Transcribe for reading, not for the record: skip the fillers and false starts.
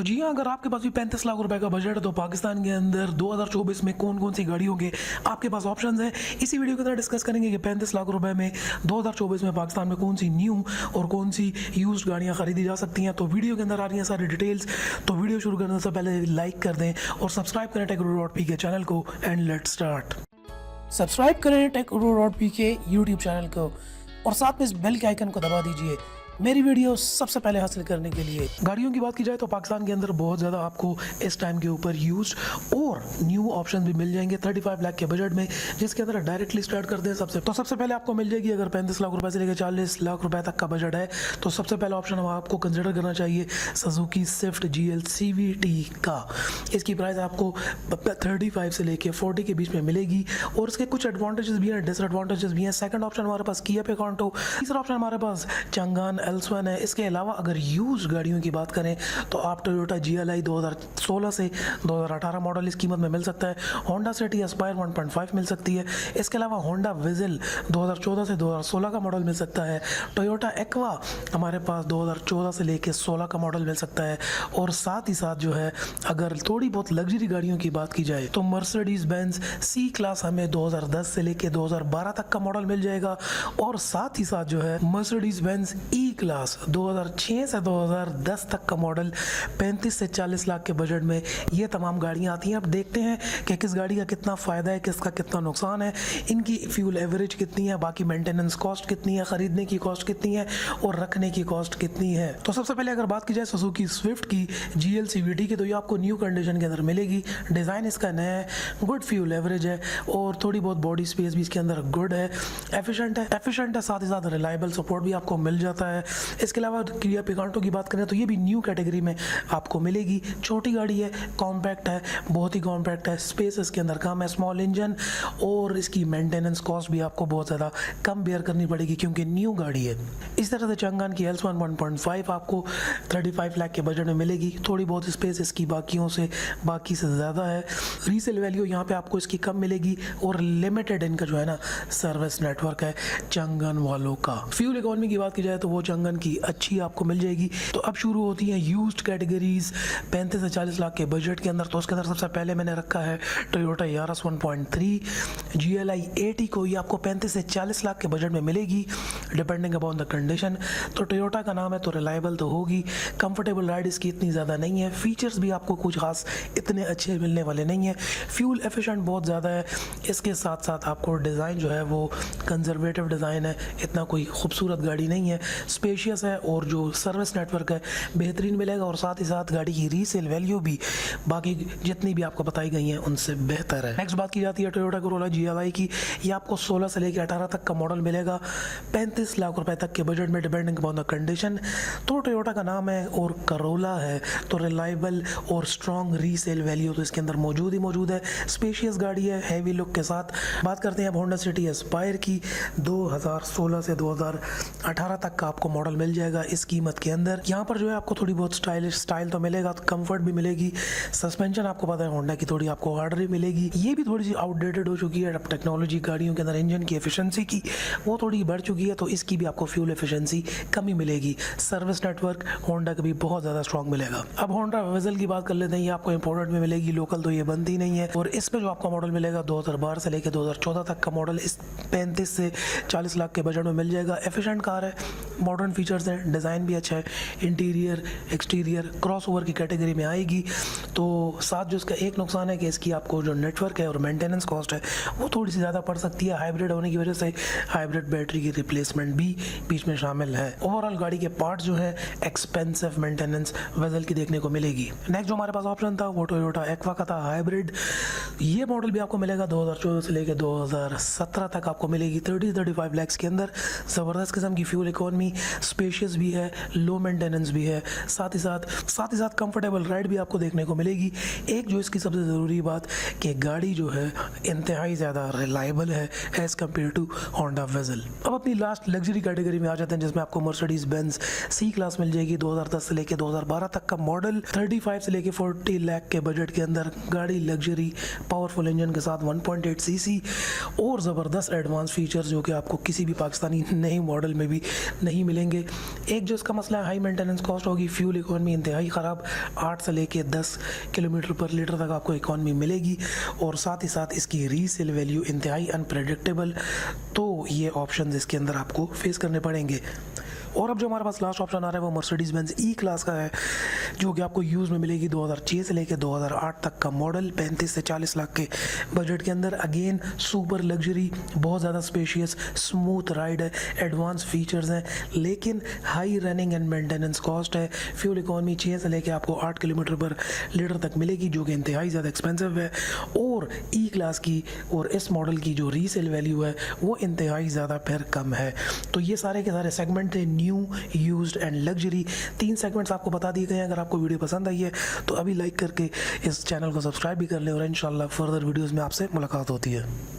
तो जी हाँ, अगर आपके पास भी 35 लाख रुपए का बजट है तो पाकिस्तान के अंदर 2024 में कौन कौन सी गाड़ी होंगे आपके पास ऑप्शंस हैं। इसी वीडियो के अंदर डिस्कस करेंगे कि 35 लाख रुपए में 2024 में पाकिस्तान में कौन सी न्यू और कौन सी यूज्ड गाड़ियाँ खरीदी जा सकती हैं। तो वीडियो के अंदर आ रही हैं सारी डिटेल्स। तो वीडियो शुरू करने से पहले लाइक कर दें और सब्सक्राइब करें टेक के चैनल को एंड लेट्स स्टार्ट। सब्सक्राइब करें टेक के यूट्यूब चैनल को और साथ में इस बेल के आइकन को दबा दीजिए मेरी वीडियो सबसे पहले हासिल करने के लिए। गाड़ियों की बात की जाए तो पाकिस्तान के अंदर बहुत ज़्यादा आपको इस टाइम के ऊपर यूज्ड और न्यू ऑप्शन भी मिल जाएंगे 35 लाख के बजट में, जिसके अंदर डायरेक्टली स्टार्ट करते हैं। सबसे पहले आपको मिल जाएगी, अगर 35 लाख रुपए से लेकर 40 लाख रुपए तक का बजट है तो सबसे पहला ऑप्शन हम आपको कंसिडर करना चाहिए सुजुकी स्विफ्ट GL CVT का। इसकी प्राइस आपको 35 से लेकर 40 के बीच में मिलेगी और इसके कुछ एडवांटेजेस भी हैं, डिसएडवांटेजेस भी हैं। सेकंड ऑप्शन हमारे पास किया पिकांटो, तीसरा ऑप्शन हमारे पास चंगान L1 है। इसके अलावा अगर यूज गाड़ियों की बात करें तो आप टोयोटा GLI 2016 से 2018 मॉडल इस कीमत में मिल सकता है। होंडा सिटी एस्पायर 1.5 मिल सकती है। इसके अलावा होंडा विजल 2014 से 2016 का मॉडल मिल सकता है। टोयोटा एक्वा हमारे पास 2014 से लेकर 16 का मॉडल मिल सकता है। और साथ ही साथ जो है, अगर थोड़ी बहुत लग्जरी गाड़ियों की बात की जाए तो मर्सिडीज बेंज C क्लास हमें 2010 से लेकर 2012 तक का मॉडल मिल जाएगा। और साथ ही साथ जो है मर्सिडीज बेंज E क्लास 2006 से 2010 तक का मॉडल 35 से 40 लाख के बजट में ये तमाम गाड़ियाँ आती हैं। अब देखते हैं कि किस गाड़ी का कितना फ़ायदा है, किसका कितना नुकसान है, इनकी फ्यूल एवरेज कितनी है, बाकी मेंटेनेंस कॉस्ट कितनी है, ख़रीदने की कॉस्ट कितनी है और रखने की कॉस्ट कितनी है। तो सबसे पहले अगर बात की जाए सुजुकी स्विफ्ट की GL CVT की, तो ये आपको न्यू कंडीशन के अंदर मिलेगी। डिज़ाइन इसका नया है, गुड फ्यूल एवरेज है और थोड़ी बहुत बॉडी स्पेस भी इसके अंदर गुड है, एफिशिएंट है, साथ ही साथ रिलायबल सपोर्ट भी आपको मिल जाता है। इसके अलावा किया पिकांटो की बात करें तो ये भी न्यू कैटेगरी में आपको मिलेगी। छोटी गाड़ी है, कॉम्पैक्ट है, बहुत ही कॉम्पैक्ट है, स्पेस इसके अंदर कम है, स्मॉल इंजन और इसकी मेंटेनेंस कॉस्ट भी आपको बहुत ज़्यादा कम बेयर करनी पड़ेगी क्योंकि न्यू गाड़ी है। इस तरह से चंगान की L1 1.5 आपको 35 लाख के बजट में मिलेगी। थोड़ी बहुत स्पेस इसकी बाकी से ज़्यादा है। रीसेल वैल्यू यहाँ पे आपको इसकी कम मिलेगी और लिमिटेड इनका जो है ना सर्विस नेटवर्क है चंगन वालों का। फ्यूल इकोनॉमी की बात की जाए तो वो चंगन की अच्छी आपको मिल जाएगी। तो अब शुरू होती हैं यूज्ड कैटेगरीज 35 से 40 लाख के बजट के अंदर। तो उसके अंदर सबसे पहले मैंने रखा है टोयोटा यारिस 1.3 GLI 80 को। ये आपको 35 से 40 लाख के बजट में मिलेगी डिपेंडिंग अपॉन द कंडीशन। तो टोयोटा का नाम है तो रिलायबल तो होगी, कंफर्टेबल राइड इसकी इतनी ज़्यादा नहीं है, फीचर्स भी आपको कुछ खास इतने अच्छे मिलने वाले नहीं है, फ्यूल एफिशिएंट बहुत ज़्यादा है। इसके साथ साथ आपको डिज़ाइन जो है वो कंजर्वेटिव डिज़ाइन है, इतना कोई खूबसूरत गाड़ी नहीं है, स्पेशियस है और जो सर्विस नेटवर्क है बेहतरीन मिलेगा। और साथ ही साथ गाड़ी की रीसेल वैल्यू भी बाकी जितनी भी आपको बताई गई हैं उनसे बेहतर है। नेक्स्ट बात की जाती है टोयोटा कोरोला GLI की। ये आपको 16 से लेकर 18 तक का मॉडल मिलेगा 35 लाख रुपए तक के बजट में डिपेंडिंग अपॉन द कंडीशन। तो टोयोटा का नाम है और करोला है तो रिलायबल और स्ट्रॉन्ग रीसेल वैल्यू तो इसके अंदर मौजूद है। स्पेशियस गाड़ी है, हैवी लुक के साथ। बात करते हैं अब होंडा सिटी एस्पायर की। 2016 से 2018 तक का आपको मॉडल मिल जाएगा इस कीमत के अंदर। यहाँ पर जो है आपको थोड़ी बहुत स्टाइल तो मिलेगा, तो कंफर्ट भी मिलेगी। सस्पेंशन आपको पता है होंडा की थोड़ी आपको हार्डर भी मिलेगी। ये भी थोड़ी सी आउटडेटेड हो चुकी है। अब टेक्नोलॉजी गाड़ियों के अंदर इंजन की एफिशिएंसी की वो थोड़ी बढ़ चुकी है तो इसकी भी आपको फ्यूल एफिशिएंसी कमी मिलेगी। सर्विस नेटवर्क होंडा का भी बहुत ज़्यादा स्ट्रॉन्ग मिलेगा। अब होंडा विजल की बात कर लेते हैं। ये आपको इंपोर्टेड में मिलेगी, लोकल तो ये बनती नहीं है। और इसमें जो आपका मॉडल मिलेगा 2012 से लेकर 2014 तक का मॉडल इस 35 से 40 लाख के बजट में मिल जाएगा। एफिशिएंट कार है, मॉडर्न फीचर्स हैं, डिज़ाइन भी अच्छा है, इंटीरियर एक्सटीरियर क्रॉसओवर की कैटेगरी में आएगी। तो साथ जो इसका एक नुकसान है कि इसकी आपको जो नेटवर्क है और मेंटेनेंस कॉस्ट है वो थोड़ी सी ज़्यादा पड़ सकती है। हाइब्रिड होने की वजह से हाइब्रिड बैटरी की रिप्लेसमेंट भी बीच में शामिल है। ओवरऑल गाड़ी के पार्ट जो है एक्सपेंसिव मेंटेनेंस वेजल की देखने को मिलेगी। नेक्स्ट जो हमारे पास ऑप्शन था वो टोयोटा एक्वा का था हाइब्रिड। ये मॉडल भी आपको मिलेगा 2014 से लेकर 2017 तक आपको मिलेगी 30-35 लाख के अंदर। ज़बरदस्त किस्म की फ्यूल इकोनॉमी, स्पेशियस भी है, लो मेंटेनेंस भी है, साथ ही साथ कंफर्टेबल राइड भी आपको देखने को मिलेगी। एक जो इसकी सबसे ज़रूरी बात कि गाड़ी जो है इंतहाई ज़्यादा रिलायबल है as compare to Honda Vezel. अब अपनी लास्ट लग्जरी कैटेगरी में आ जाते हैं जिसमें आपको मर्सिडीज बेंज C क्लास मिल जाएगी। 2010 से लेकर 2012 तक का मॉडल 35 से लेकर 40 लाख के बजट के अंदर गाड़ी लग्जरी पावरफुल इंजन के साथ 1.8 cc और ज़बरदस्त एडवांस फीचर्स जो कि आपको किसी भी पाकिस्तानी नए मॉडल में भी नहीं मिले मिलेंगे। एक जो इसका मसला है हाई मेंटेनेंस कॉस्ट होगी, फ्यूल इकॉनमी इंतहाई ख़राब, 8 से लेके 10 किलोमीटर पर लीटर तक आपको इकॉनमी मिलेगी, और साथ ही साथ इसकी रीसेल वैल्यू इंतहाई अनप्रेडिक्टेबल। तो ये ऑप्शंस इसके अंदर आपको फेस करने पड़ेंगे। और अब जो हमारे पास लास्ट ऑप्शन आ रहा है वो मर्सिडीज़ बेंज ई क्लास का है, जो कि आपको यूज़ में मिलेगी 2006 से लेकर 2008 तक का मॉडल, 35 से 40 लाख के बजट के अंदर। अगेन सुपर लग्जरी, बहुत ज़्यादा स्पेशियस, स्मूथ राइड है, एडवांस फीचर्स हैं, लेकिन high running and maintenance cost है। फ्यूल इकॉनमी 6 से लेकर आपको 8 किलोमीटर पर लीटर तक मिलेगी, जो कि इंतहाई ज़्यादा एक्सपेंसिव है। और ई क्लास की और इस मॉडल की जो रीसेल वैल्यू है वो इंतहाई ज़्यादा फिर कम है। तो ये सारे के सारे सेगमेंट थे, new, used and luxury. 3 segments आपको बता दिए गए हैं। अगर आपको वीडियो पसंद आई है तो अभी लाइक करके इस चैनल को सब्सक्राइब भी कर लें, और इंशाल्लाह फर्दर वीडियोस में आपसे मुलाकात होती है।